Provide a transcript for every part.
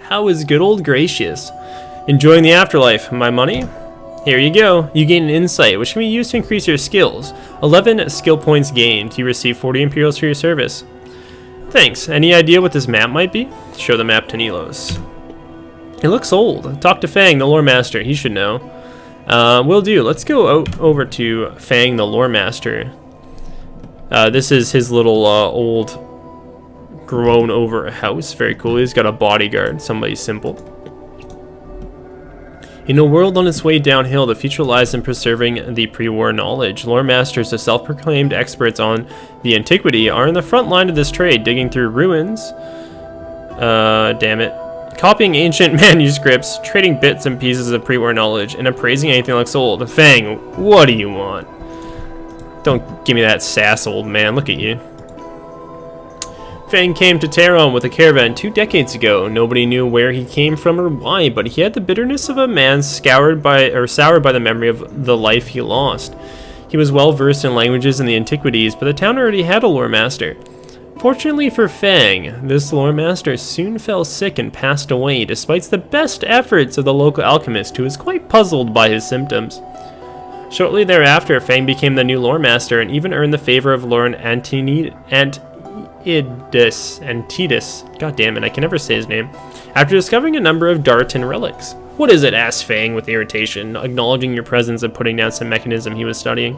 How is good old Gracious? Enjoying the afterlife. My money? Here you go. You gain an insight, which can be used to increase your skills. 11 skill points gained. You receive 40 Imperials for your service. Thanks. Any idea what this map might be? Show the map to Nilos. It looks old. Talk to Fang, the lore master. He should know. Will do. Let's go over to Fang, the lore master. This is his little old grown over house. Very cool. He's got a bodyguard. Somebody simple. In a world on its way downhill, the future lies in preserving the pre-war knowledge. Lore masters, the self-proclaimed experts on the antiquity, are in the front line of this trade, digging through ruins. Damn it. Copying ancient manuscripts, trading bits and pieces of pre-war knowledge, and appraising anything that looks old. Fang, what do you want? Don't give me that sass, old man. Look at you. Fang came to Tehran with a caravan 2 decades ago. Nobody knew where he came from or why, but he had the bitterness of a man soured by the memory of the life he lost. He was well versed in languages and the antiquities, but the town already had a lore master. Fortunately for Fang, this lore master soon fell sick and passed away, despite the best efforts of the local alchemist, who was quite puzzled by his symptoms. Shortly thereafter, Fang became the new lore master and even earned the favor of Lord Antidus. God damn it, I can never say his name. After discovering a number of darts and relics. What is it? Asked Fang with irritation, acknowledging your presence and putting down some mechanism he was studying.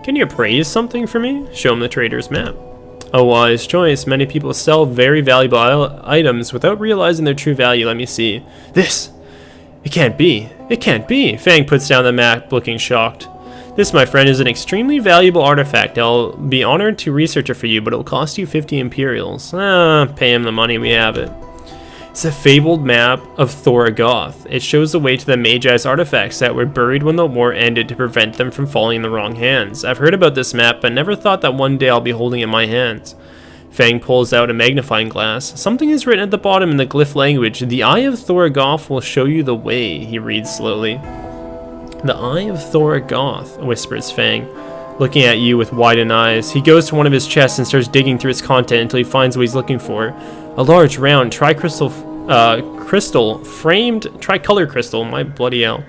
Can you appraise something for me? Show him the trader's map. A wise choice. Many people sell very valuable items without realizing their true value. Let me see. This! It can't be. It can't be. Fang puts down the map, looking shocked. This, my friend, is an extremely valuable artifact. I'll be honored to research it for you, but it will cost you 50 Imperials. Pay him the money, we have it. It's a fabled map of Thoragoth. It shows the way to the Magi's artifacts that were buried when the war ended to prevent them from falling in the wrong hands. I've heard about this map, but never thought that one day I'll be holding it in my hands. Fang pulls out a magnifying glass. Something is written at the bottom in the glyph language. The Eye of Thoragoth will show you the way, he reads slowly. The Eye of Thoragoth, whispers Fang, looking at you with widened eyes. He goes to one of his chests and starts digging through its content until he finds what he's looking for. A large, round, tricolor crystal, my bloody hell.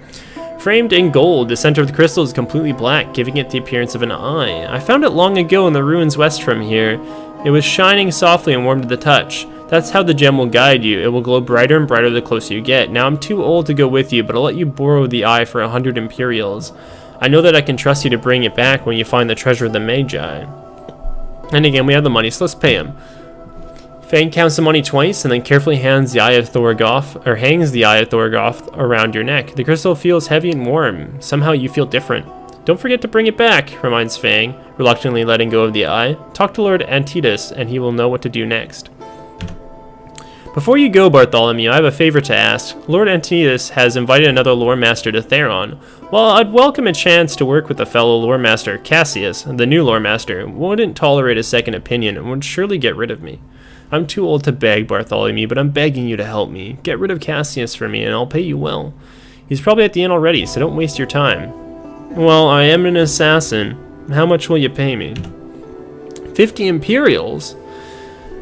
Framed in gold, the center of the crystal is completely black, giving it the appearance of an eye. I found it long ago in the ruins west from here. It was shining softly and warm to the touch. That's how the gem will guide you. It will glow brighter and brighter the closer you get. Now I'm too old to go with you, but I'll let you borrow the eye for 100 Imperials. I know that I can trust you to bring it back when you find the treasure of the Magi. And again, we have the money, so let's pay him. Fang counts the money twice and then carefully hangs the Eye of Thoragoth around your neck. The crystal feels heavy and warm. Somehow you feel different. Don't forget to bring it back, reminds Fang, reluctantly letting go of the eye. Talk to Lord Antidus and he will know what to do next. Before you go, Bartholomew, I have a favor to ask. Lord Antidus has invited another lore master to Theron. While I'd welcome a chance to work with a fellow lore master, Cassius, the new lore master, wouldn't tolerate a second opinion and would surely get rid of me. I'm too old to beg, Bartholomew, but I'm begging you to help me. Get rid of Cassius for me, and I'll pay you well. He's probably at the inn already, so don't waste your time. Well, I am an assassin. How much will you pay me? 50 Imperials?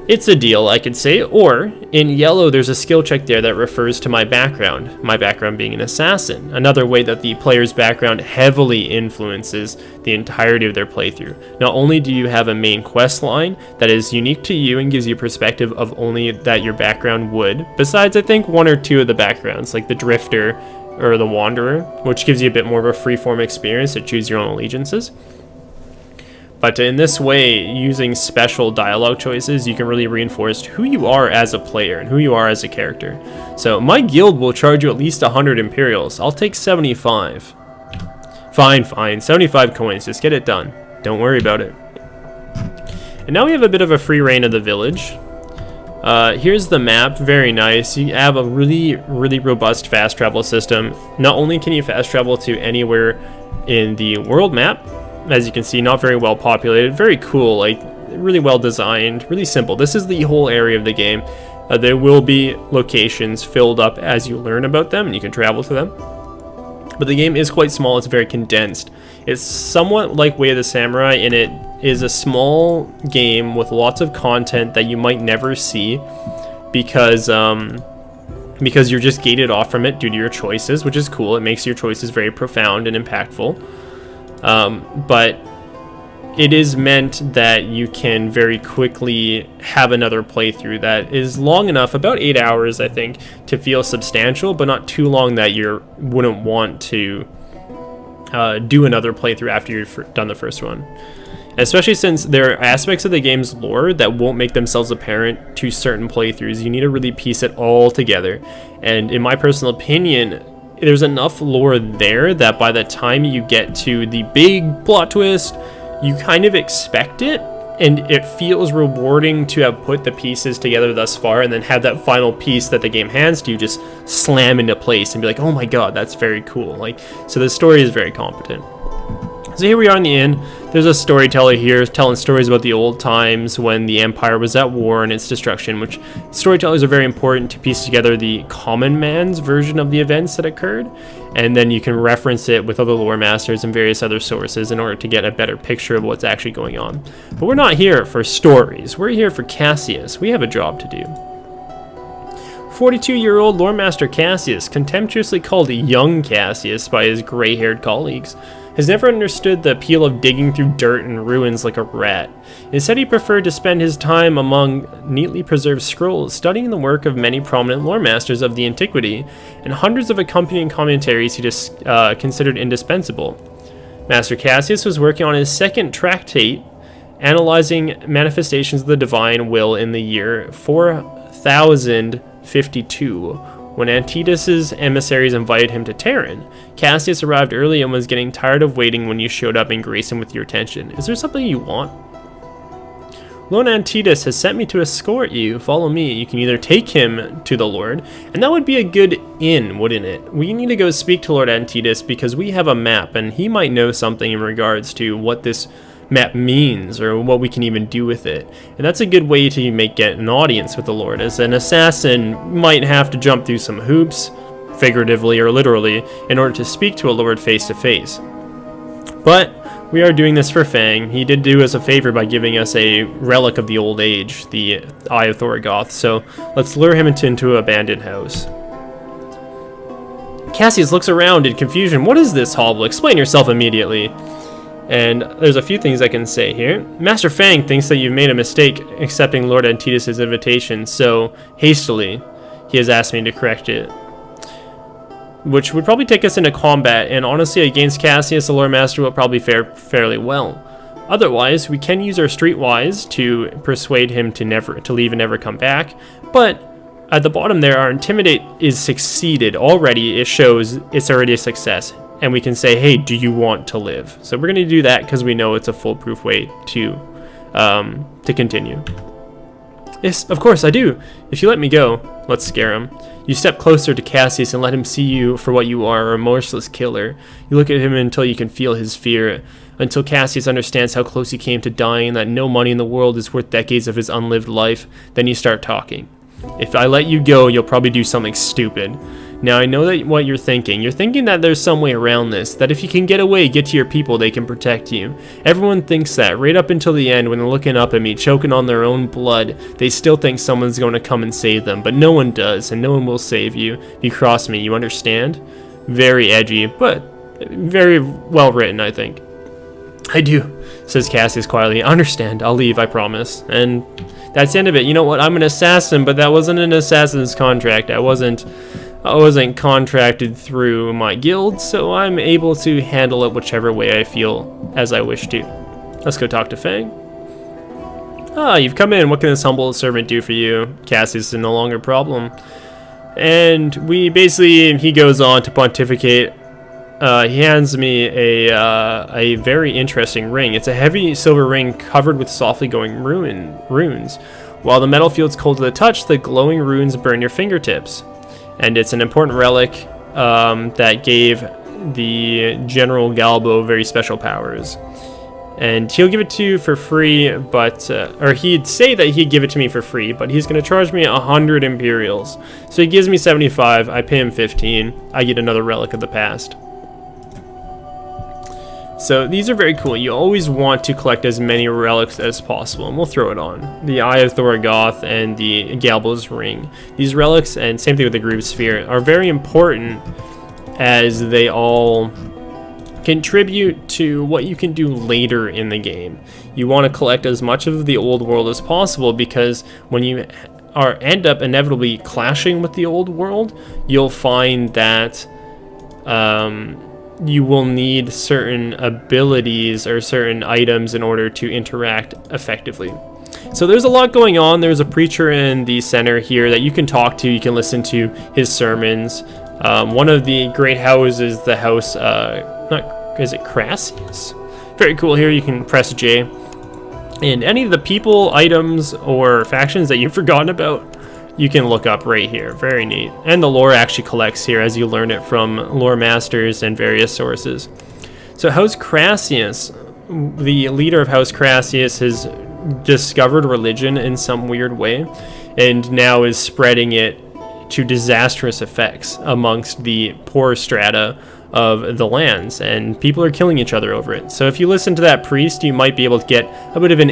It's a deal, I could say, or, in yellow there's a skill check there that refers to my background being an assassin, another way that the player's background heavily influences the entirety of their playthrough. Not only do you have a main quest line that is unique to you and gives you a perspective of only that your background would, besides I think 1 or 2 of the backgrounds, like the Drifter or the Wanderer, which gives you a bit more of a free-form experience to choose your own allegiances. But in this way, using special dialogue choices, you can really reinforce who you are as a player and who you are as a character. So my guild will charge you at least 100 Imperials. I'll take 75. Fine, 75 coins, just get it done. Don't worry about it. And now we have a bit of a free reign of the village. Here's the map, very nice. You have a really robust fast travel system. Not only can you fast travel to anywhere in the world map, as you can see, not very well populated, very cool, like really well designed, really simple. This is the whole area of the game. There will be locations filled up as you learn about them and you can travel to them. But the game is quite small, it's very condensed. It's somewhat like Way of the Samurai, and it is a small game with lots of content that you might never see because you're just gated off from it due to your choices, which is cool. It makes your choices very profound and impactful. But it is meant that you can very quickly have another playthrough that is long enough, about 8 hours, I think, to feel substantial, but not too long that you wouldn't want to do another playthrough after you've done the first one. Especially since there are aspects of the game's lore that won't make themselves apparent to certain playthroughs. You need to really piece it all together. And in my personal opinion, there's enough lore there that by the time you get to the big plot twist, you kind of expect it, and it feels rewarding to have put the pieces together thus far and then have that final piece that the game hands to you just slam into place and be like, oh my god, that's very cool. Like, so the story is very competent. So here we are in the inn. There's a storyteller here telling stories about the old times when the Empire was at war and its destruction, which storytellers are very important to piece together the common man's version of the events that occurred, and then you can reference it with other lore masters and various other sources in order to get a better picture of what's actually going on. But we're not here for stories. We're here for Cassius. We have a job to do. 42-year-old lore master Cassius, contemptuously called young Cassius by his gray-haired colleagues, has never understood the appeal of digging through dirt and ruins like a rat. Instead, he preferred to spend his time among neatly preserved scrolls, studying the work of many prominent lore masters of the antiquity, and hundreds of accompanying commentaries he just considered indispensable. Master Cassius was working on his second tractate, analyzing manifestations of the divine will in the year 4052, when Antidus's emissaries invited him to Terran. Cassius arrived early and was getting tired of waiting when you showed up and graced him with your attention. Is there something you want? Lord Antidus has sent me to escort you. Follow me. You can either take him to the Lord, and that would be a good inn, wouldn't it? We need to go speak to Lord Antidus because we have a map, and he might know something in regards to what this map means or what we can even do with it. And that's a good way to get an audience with the Lord, as an assassin might have to jump through some hoops, figuratively or literally, in order to speak to a Lord face to face. But we are doing this for Fang. He did do us a favor by giving us a relic of the old age, the Eye of Thorgoth, so let's lure him into an abandoned house. Cassius looks around in confusion. What is this hovel? Explain yourself immediately. And there's a few things I can say here. Master Fang thinks that you've made a mistake accepting Lord Antidus' invitation so hastily. He has asked me to correct it, which would probably take us into combat, and honestly against Cassius, the Lore Master will probably fare fairly well. Otherwise, we can use our streetwise to persuade him to leave and never come back, but at the bottom there, our intimidate is succeeded already. It shows it's already a success. And we can say, hey, do you want to live? So we're going to do that because we know it's a foolproof way to continue. Yes, of course I do. If you let me go, let's scare him. You step closer to Cassius and let him see you for what you are, a remorseless killer. You look at him until you can feel his fear, until Cassius understands how close he came to dying, that no money in the world is worth decades of his unlived life. Then you start talking. If I let you go, you'll probably do something stupid. Now, I know that what you're thinking. You're thinking that there's some way around this, that if you can get away, get to your people, they can protect you. Everyone thinks that, right up until the end when they're looking up at me, choking on their own blood. They still think someone's going to come and save them, but no one does, and no one will save you. If you cross me, you understand? Very edgy, but very well written, I think. I do, says Cassius quietly. I understand. I'll leave, I promise. And that's the end of it. You know what? I'm an assassin, but that wasn't an assassin's contract. I wasn't contracted through my guild, so I'm able to handle it whichever way I feel as I wish to. Let's go talk to Fang. Ah, you've come in. What can this humble servant do for you? Cassius is no longer a problem. And he goes on to pontificate. He hands me a very interesting ring. It's a heavy silver ring covered with softly glowing runes. While the metal feels cold to the touch, the glowing runes burn your fingertips. And it's an important relic that gave the General Galbo very special powers. And he'll give it to you for free, but or he'd say that he'd give it to me for free, but he's going to charge me 100 Imperials. So he gives me 75, I pay him 15, I get another relic of the past. So these are very cool. You always want to collect as many relics as possible, and we'll throw it on. The Eye of Thorogoth and the Galbo's Ring. These relics, and same thing with the Groove Sphere, are very important as they all contribute to what you can do later in the game. You want to collect as much of the old world as possible, because when you end up inevitably clashing with the old world, you'll find that you will need certain abilities or certain items in order to interact effectively. So there's a lot going on. There's a preacher in the center here that you can talk to. You can listen to his sermons. One of the great houses, the house, is it Crassius? Very cool. Here you can press J. And any of the people, items, or factions that you've forgotten about, you can look up right here. Very neat. And the lore actually collects here as you learn it from lore masters and various sources. So House Crassius, the leader of House Crassius, has discovered religion in some weird way and now is spreading it to disastrous effects amongst the poor strata of the lands, and people are killing each other over it. So if you listen to that priest, you might be able to get a bit of an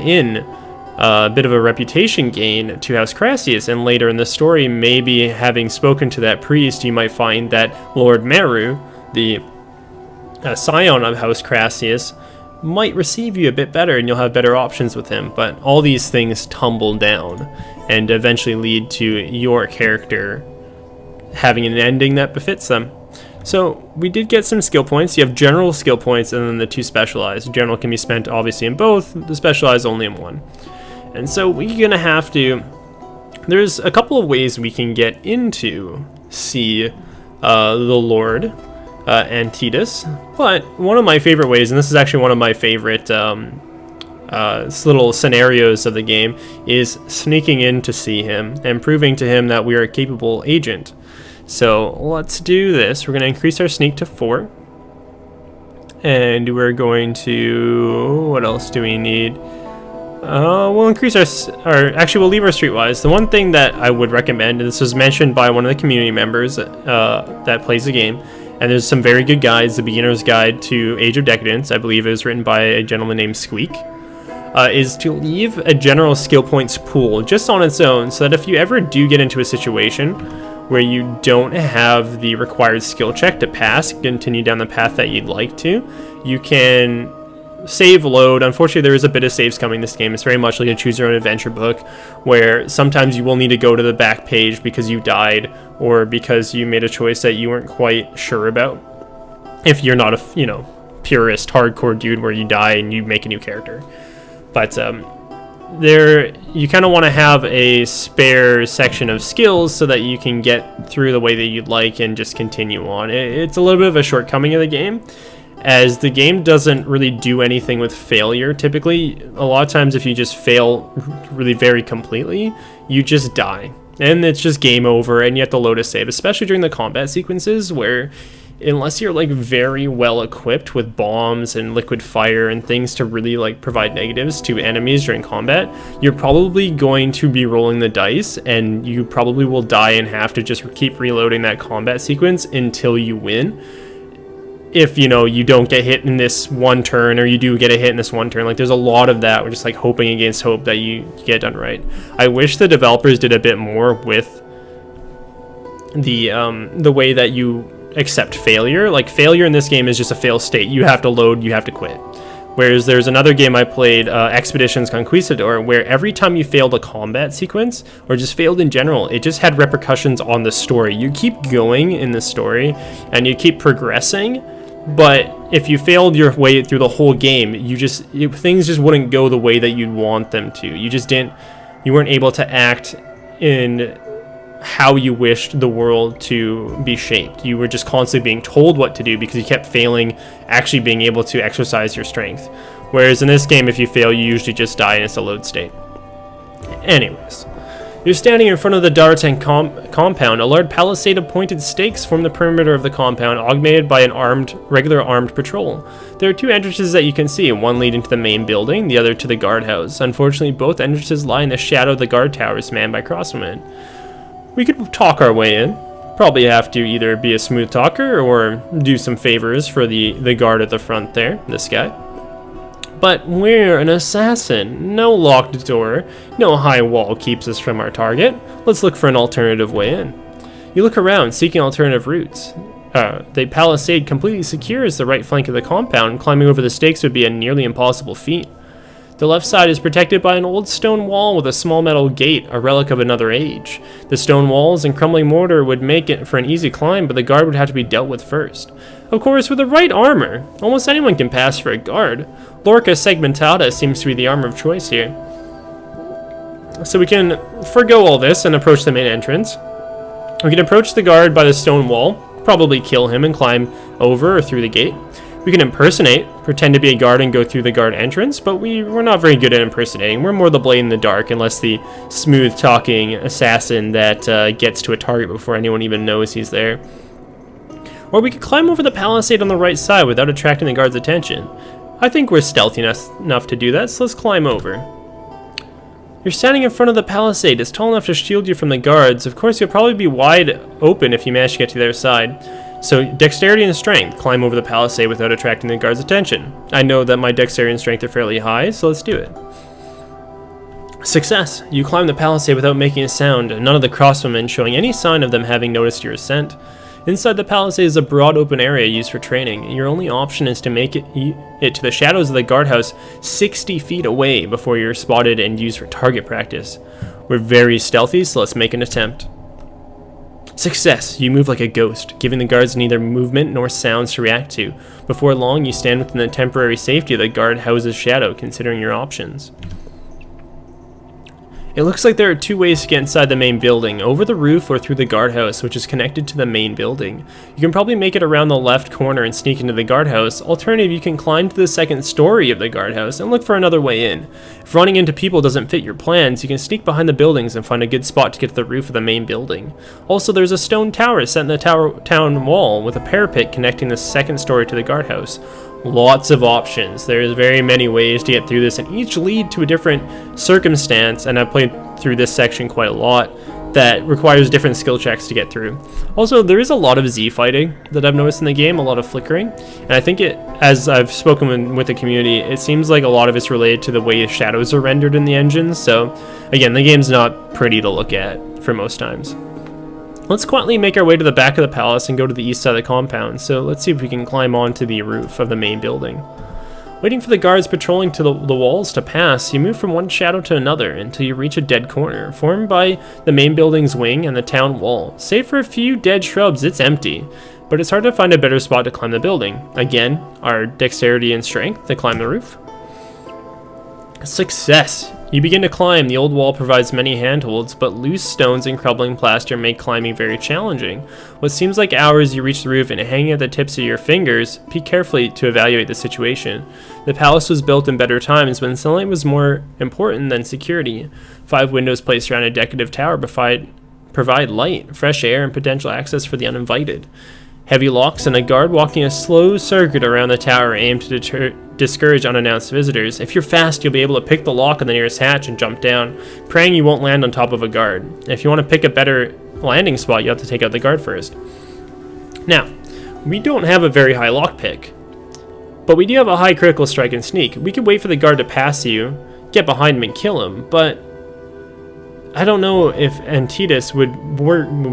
a bit of a reputation gain to House Crassius, and later in the story, maybe having spoken to that priest, you might find that Lord Meru, the scion of House Crassius, might receive you a bit better, and you'll have better options with him. But all these things tumble down and eventually lead to your character having an ending that befits them. So we did get some skill points. You have general skill points and then the 2 specialized. General can be spent obviously in both, the specialized only in one. And so we're gonna have to, there's a couple of ways we can get into see the Lord Antitus, but one of my favorite ways, and this is actually one of my favorite little scenarios of the game, is sneaking in to see him and proving to him that we are a capable agent. So let's do this. We're going to increase our sneak to 4. And we're going to... what else do we need? We'll increase actually we'll leave our streetwise. The one thing that I would recommend, and this was mentioned by one of the community members that plays the game, and there's some very good guides. The Beginner's Guide to Age of Decadence, I believe, is written by a gentleman named Squeak, is to leave a general skill points pool just on its own, so that if you ever do get into a situation where you don't have the required skill check to pass, continue down the path that you'd like to, you can save, load. Unfortunately, there is a bit of saves coming in this game. It's very much like a choose your own adventure book, where sometimes you will need to go to the back page because you died or because you made a choice that you weren't quite sure about. If you're not a purist hardcore dude where you die and you make a new character. But there, you kind of want to have a spare section of skills so that you can get through the way that you'd like and just continue on. It's a little bit of a shortcoming of the game, as the game doesn't really do anything with failure. Typically, a lot of times if you just fail really very completely, you just die. And it's just game over, and you have to load a save, especially during the combat sequences where, unless you're like very well equipped with bombs and liquid fire and things to really like provide negatives to enemies during combat, you're probably going to be rolling the dice, and you probably will die and have to just keep reloading that combat sequence until you win. If you don't get hit in this one turn, or you do get a hit in this one turn, like there's a lot of that. We're just like hoping against hope that you get done right. I wish the developers did a bit more with the way that you accept failure. Like failure in this game is just a fail state. You have to load, you have to quit. Whereas there's another game I played, Expeditions Conquistador, where every time you failed a combat sequence, or just failed in general, it just had repercussions on the story. You keep going in the story, and you keep progressing, but if you failed your way through the whole game, things just wouldn't go the way that you'd want them to. You weren't able to act in how you wished the world to be shaped. You were just constantly being told what to do because you kept failing actually being able to exercise your strength. Whereas in this game, if you fail, you usually just die and it's a load state. Anyways, you're standing in front of the Dartan compound. A large palisade of pointed stakes form the perimeter of the compound, augmented by an regular armed patrol. There are 2 entrances that you can see, one leading to the main building, the other to the guardhouse. Unfortunately, both entrances lie in the shadow of the guard towers manned by crossbowmen. We could talk our way in. Probably have to either be a smooth talker or do some favors for the guard at the front there, this guy. But we're an assassin. No locked door, no high wall keeps us from our target. Let's look for an alternative way in. You look around, seeking alternative routes. The palisade completely secures the right flank of the compound. Climbing over the stakes would be a nearly impossible feat. The left side is protected by an old stone wall with a small metal gate, a relic of another age. The stone walls and crumbling mortar would make it for an easy climb, but the guard would have to be dealt with first. Of course, with the right armor, almost anyone can pass for a guard. Lorca segmentata seems to be the armor of choice here. So we can forgo all this and approach the main entrance. We can approach the guard by the stone wall, probably kill him and climb over or through the gate. We can impersonate, pretend to be a guard and go through the guard entrance, but we're not very good at impersonating. We're more the blade in the dark, unless the smooth-talking assassin that gets to a target before anyone even knows he's there. Or we could climb over the palisade on the right side without attracting the guard's attention. I think we're stealthy enough to do that, so let's climb over. You're standing in front of the palisade. It's tall enough to shield you from the guards. Of course, you'll probably be wide open if you manage to get to the other side. So, dexterity and strength. Climb over the palisade without attracting the guard's attention. I know that my dexterity and strength are fairly high, so let's do it. Success! You climb the palisade without making a sound, none of the crossbowmen showing any sign of them having noticed your ascent. Inside the palisade is a broad open area used for training. Your only option is to make it to the shadows of the guardhouse 60 feet away before you're spotted and used for target practice. We're very stealthy, so let's make an attempt. Success! You move like a ghost, giving the guards neither movement nor sounds to react to. Before long, you stand within the temporary safety of the guardhouse's shadow, considering your options. It looks like there are two ways to get inside the main building, over the roof or through the guardhouse, which is connected to the main building. You can probably make it around the left corner and sneak into the guardhouse. Alternative, you can climb to the second story of the guardhouse and look for another way in. If running into people doesn't fit your plans, you can sneak behind the buildings and find a good spot to get to the roof of the main building. Also, there's a stone tower set in the town wall with a parapet connecting the second story to the guardhouse. Lots of options. There's very many ways to get through this, and each lead to a different circumstance, and I've played through this section quite a lot, that requires different skill checks to get through. Also, there is a lot of Z fighting that I've noticed in the game, a lot of flickering, and I think as I've spoken with the community, it seems like a lot of it's related to the way shadows are rendered in the engine, so again, the game's not pretty to look at for most times. Let's quietly make our way to the back of the palace and go to the east side of the compound, so let's see if we can climb onto the roof of the main building. Waiting for the guards patrolling to the walls to pass, you move from one shadow to another until you reach a dead corner, formed by the main building's wing and the town wall. Save for a few dead shrubs, it's empty, but it's hard to find a better spot to climb the building. Again, our dexterity and strength to climb the roof. Success! You begin to climb. The old wall provides many handholds, but loose stones and crumbling plaster make climbing very challenging. What seems like hours, you reach the roof, and hanging at the tips of your fingers, peek carefully to evaluate the situation. The palace was built in better times when sunlight was more important than security. 5 windows placed around a decorative tower provide light, fresh air, and potential access for the uninvited. Heavy locks and a guard walking a slow circuit around the tower aim to discourage unannounced visitors. If you're fast, you'll be able to pick the lock on the nearest hatch and jump down, praying you won't land on top of a guard. If you want to pick a better landing spot, you have to take out the guard first. Now, we don't have a very high lockpick, but we do have a high critical strike and sneak. We could wait for the guard to pass you, get behind him and kill him, but I don't know if Antitus would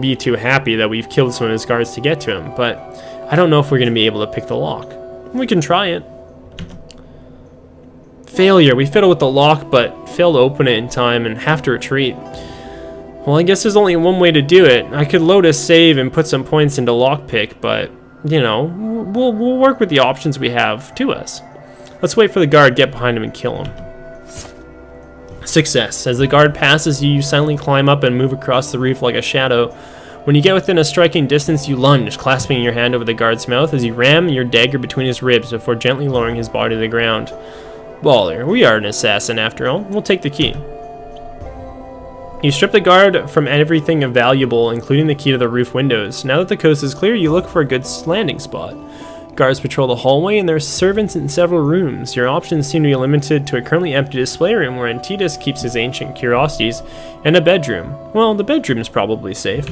be too happy that we've killed some of his guards to get to him, but I don't know if we're going to be able to pick the lock. We can try it. Failure. We fiddle with the lock, but fail to open it in time and have to retreat. Well, I guess there's only one way to do it. I could load a save and put some points into lockpick, but, you know, we'll work with the options we have to us. Let's wait for the guard, get behind him, and kill him. Success. As the guard passes you, you silently climb up and move across the roof like a shadow. When you get within a striking distance, you lunge, clasping your hand over the guard's mouth as you ram your dagger between his ribs before gently lowering his body to the ground. Baller, we are an assassin after all. We'll take the key. You strip the guard from everything valuable, including the key to the roof windows. Now that the coast is clear, you look for a good landing spot. Guards patrol the hallway, and there are servants in several rooms. Your options seem to be limited to a currently empty display room where Antitus keeps his ancient curiosities, and a bedroom. Well, the bedroom's probably safe.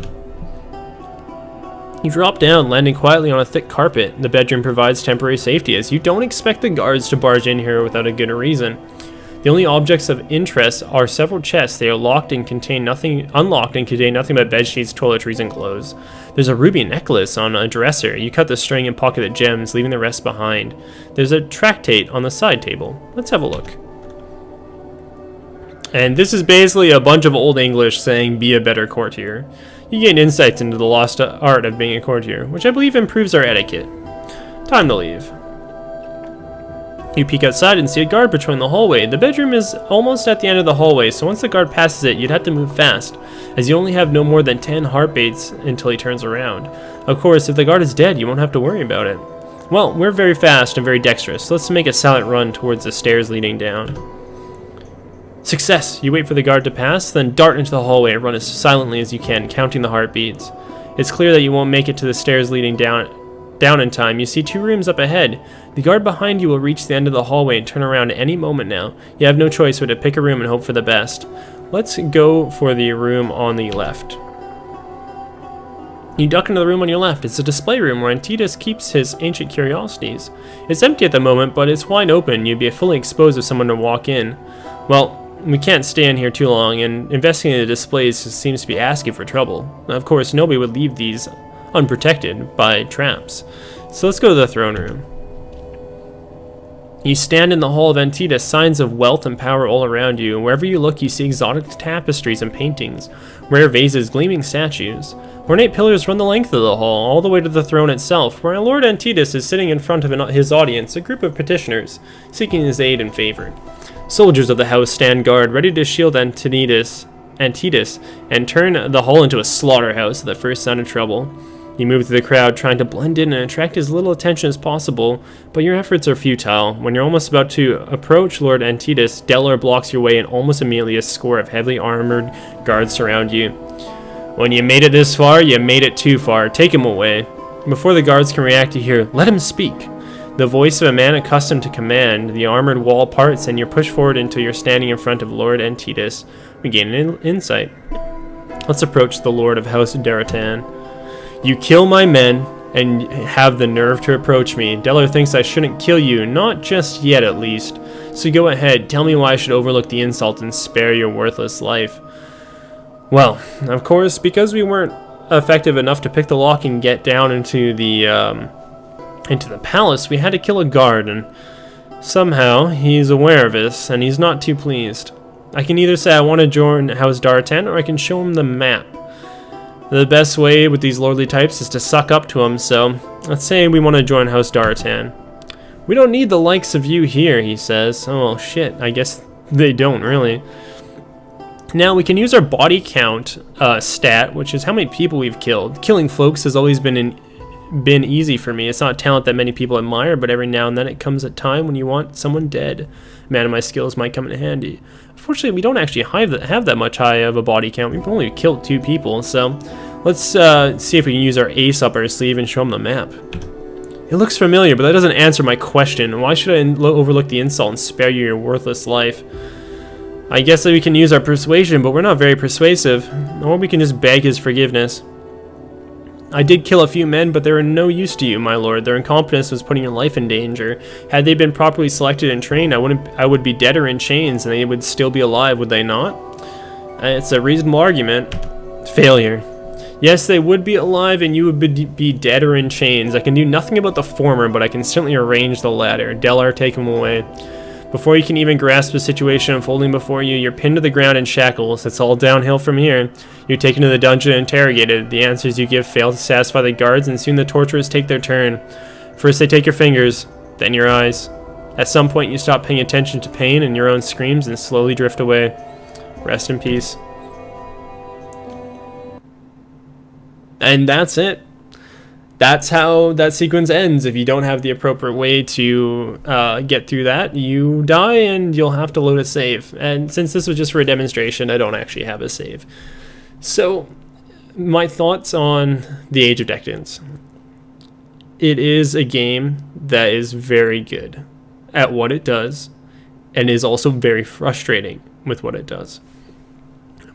You drop down, landing quietly on a thick carpet. The bedroom provides temporary safety, as you don't expect the guards to barge in here without a good reason. The only objects of interest are several chests. They are unlocked and contain nothing but bedsheets, toiletries, and clothes. There's a ruby necklace on a dresser. You cut the string and pocket the gems, leaving the rest behind. There's a tractate on the side table. Let's have a look. And this is basically a bunch of Old English saying, be a better courtier. You gain insights into the lost art of being a courtier, which I believe improves our etiquette. Time to leave. You peek outside and see a guard patrolling the hallway. The bedroom is almost at the end of the hallway, so once the guard passes it, you'd have to move fast, as you only have no more than 10 heartbeats until he turns around. Of course, if the guard is dead, you won't have to worry about it. Well, we're very fast and very dexterous, so let's make a silent run towards the stairs leading down. Success! You wait for the guard to pass, then dart into the hallway and run as silently as you can, counting the heartbeats. It's clear that you won't make it to the stairs leading down in time. You see 2 rooms up ahead. The guard behind you will reach the end of the hallway and turn around at any moment now. You have no choice but to pick a room and hope for the best. Let's go for the room on the left. You duck into the room on your left. It's a display room where Antidus keeps his ancient curiosities. It's empty at the moment, but it's wide open. You'd be fully exposed if someone were to walk in. Well, we can't stay in here too long, and investigating the displays seems to be asking for trouble. Of course, nobody would leave these unprotected by traps. So let's go to the throne room. You stand in the hall of Antidus, signs of wealth and power all around you, and wherever you look you see exotic tapestries and paintings, rare vases, gleaming statues. Ornate pillars run the length of the hall, all the way to the throne itself, where Lord Antidus is sitting in front of his audience, a group of petitioners, seeking his aid and favor. Soldiers of the house stand guard, ready to shield Antidus, and turn the hall into a slaughterhouse at the first sign of trouble. You move through the crowd, trying to blend in and attract as little attention as possible, but your efforts are futile. When you're almost about to approach Lord Antidus, Delor blocks your way, and almost immediately a score of heavily armored guards surround you. When you made it this far, you made it too far. Take him away. Before the guards can react, you hear, "Let him speak." The voice of a man accustomed to command. The armored wall parts, and you're pushed forward until you're standing in front of Lord Antidus. We gain an insight. Let's approach the Lord of House Daratan. You kill my men, and have the nerve to approach me. Delor thinks I shouldn't kill you, not just yet at least. So go ahead, tell me why I should overlook the insult and spare your worthless life. Well, of course, because we weren't effective enough to pick the lock and get down into the palace, we had to kill a guard, and somehow he's aware of this, and he's not too pleased. I can either say I want to join House Daratan, or I can show him the map. The best way with these lordly types is to suck up to him, so let's say we want to join House Daratan. We don't need the likes of you here, he says. Oh, well, shit, I guess they don't, really. Now, we can use our body count stat, which is how many people we've killed. Killing folks has always been easy for me. It's not a talent that many people admire, but every now and then it comes a time when you want someone dead. Man of my skills might come in handy. Unfortunately, we don't actually have that much high of a body count. We've only killed 2 people, so let's see if we can use our ace up our sleeve and show them the map. It looks familiar, but that doesn't answer my question. Why should I overlook the insult and spare you your worthless life? I guess that we can use our persuasion, but we're not very persuasive. Or we can just beg his forgiveness. I did kill a few men, but they were no use to you, my lord. Their incompetence was putting your life in danger. Had they been properly selected and trained, I would be dead or in chains, and they would still be alive, would they not? It's a reasonable argument. Failure. Yes, they would be alive, and you would be dead or in chains. I can do nothing about the former, but I can certainly arrange the latter. Delor, take him away. Before you can even grasp the situation unfolding before you, you're pinned to the ground in shackles. It's all downhill from here. You're taken to the dungeon and interrogated. The answers you give fail to satisfy the guards, and soon the torturers take their turn. First they take your fingers, then your eyes. At some point you stop paying attention to pain and your own screams and slowly drift away. Rest in peace. And that's it. That's how that sequence ends. If you don't have the appropriate way to get through that, you die and you'll have to load a save. And since this was just for a demonstration, I don't actually have a save. So, my thoughts on the Age of Decadence. It is a game that is very good at what it does, and is also very frustrating with what it does.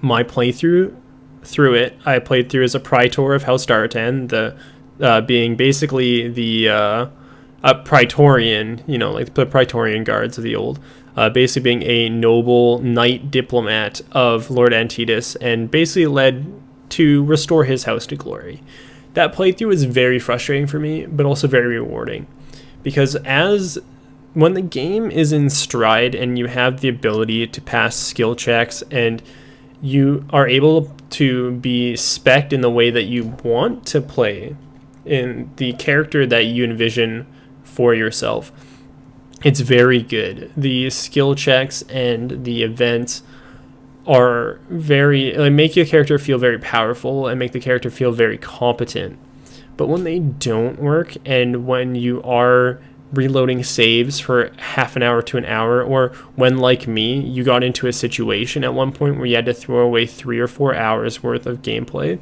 My playthrough through it, I played through as a Praetor of House Daratan, the being basically the Praetorian, like the Praetorian guards of the old, basically being a noble knight diplomat of Lord Antitus, and basically led to restore his house to glory. That playthrough was very frustrating for me, but also very rewarding, because when the game is in stride and you have the ability to pass skill checks and you are able to be spec'd in the way that you want to play in the character that you envision for yourself, it's very good. The skill checks and the events are make your character feel very powerful and make the character feel very competent. But when they don't work, and when you are reloading saves for half an hour to an hour, or when, like me, you got into a situation at one point where you had to throw away 3 or 4 hours worth of gameplay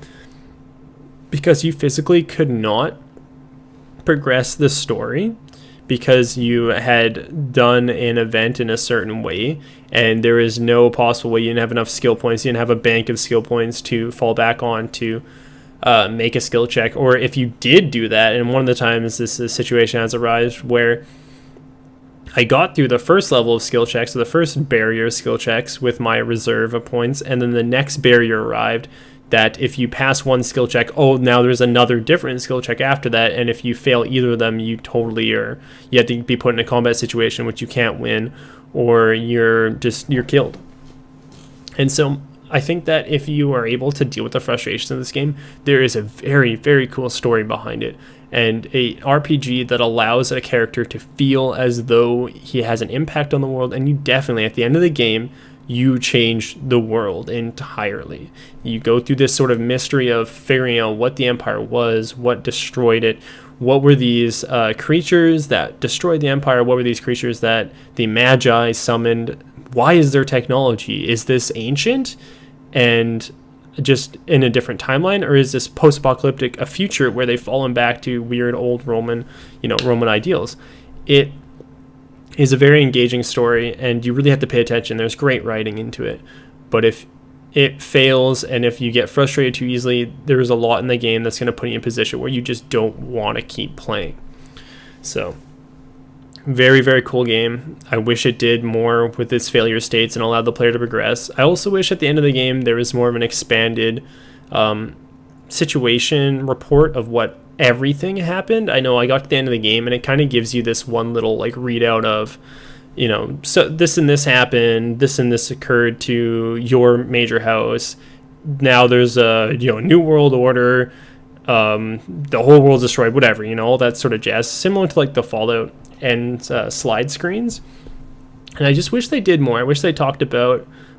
because you physically could not progress the story because you had done an event in a certain way and there is no possible way, you didn't have enough skill points, you didn't have a bank of skill points to fall back on to make a skill check. Or if you did do that, and one of the times this situation has arisen where I got through the first level of skill checks, so the first barrier of skill checks with my reserve of points, and then the next barrier arrived that if you pass one skill check, now there's another different skill check after that, and if you fail either of them, you have to be put in a combat situation which you can't win, or you're killed. And so I think that if you are able to deal with the frustrations of this game, there is a very, very cool story behind it, and a RPG that allows a character to feel as though he has an impact on the world, and you definitely, at the end of the game, you change the world entirely. You go through this sort of mystery of figuring out what the Empire was, what destroyed it, what were these creatures that destroyed the Empire, what were these creatures that the Magi summoned, why is their technology? Is this ancient and just in a different timeline, or is this post-apocalyptic a future where they've fallen back to weird old Roman ideals? It is a very engaging story, and you really have to pay attention. There's great writing into it, but if it fails and if you get frustrated too easily, there's a lot in the game that's going to put you in a position where you just don't want to keep playing. So very, very cool game. I wish it did more with its failure states and allowed the player to progress. I also wish at the end of the game there was more of an expanded situation report of what everything happened. I know I got to the end of the game and it kind of gives you this one little readout of, so this and this happened, this and this occurred to your major house. Now there's a new world order, the whole world's destroyed, whatever, all that sort of jazz, similar to the Fallout and slide screens. And I just wish they did more. I wish they talked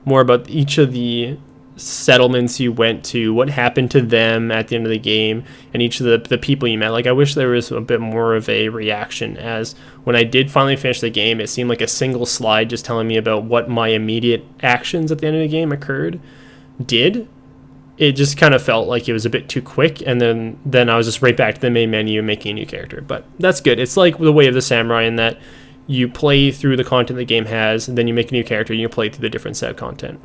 more about each of the settlements you went to, what happened to them at the end of the game, and each of the people you met. I wish there was a bit more of a reaction, as when I did finally finish the game, it seemed like a single slide just telling me about what my immediate actions at the end of the game did. It just kind of felt like it was a bit too quick, and then I was just right back to the main menu making a new character. But that's good. It's like the Way of the Samurai in that you play through the content the game has, and then you make a new character and you play through the different set of content.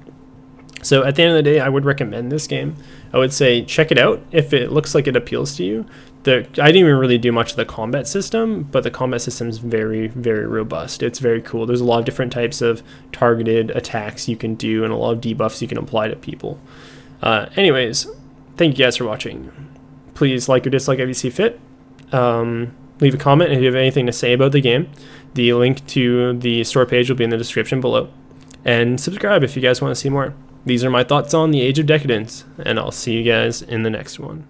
So at the end of the day, I would recommend this game. I would say check it out if it looks like it appeals to you. I didn't even really do much of the combat system, but the combat system is very, very robust. It's very cool. There's a lot of different types of targeted attacks you can do and a lot of debuffs you can apply to people. Anyways, thank you guys for watching. Please like or dislike if you see fit. Leave a comment if you have anything to say about the game. The link to the store page will be in the description below. And subscribe if you guys want to see more. These are my thoughts on the Age of Decadence, and I'll see you guys in the next one.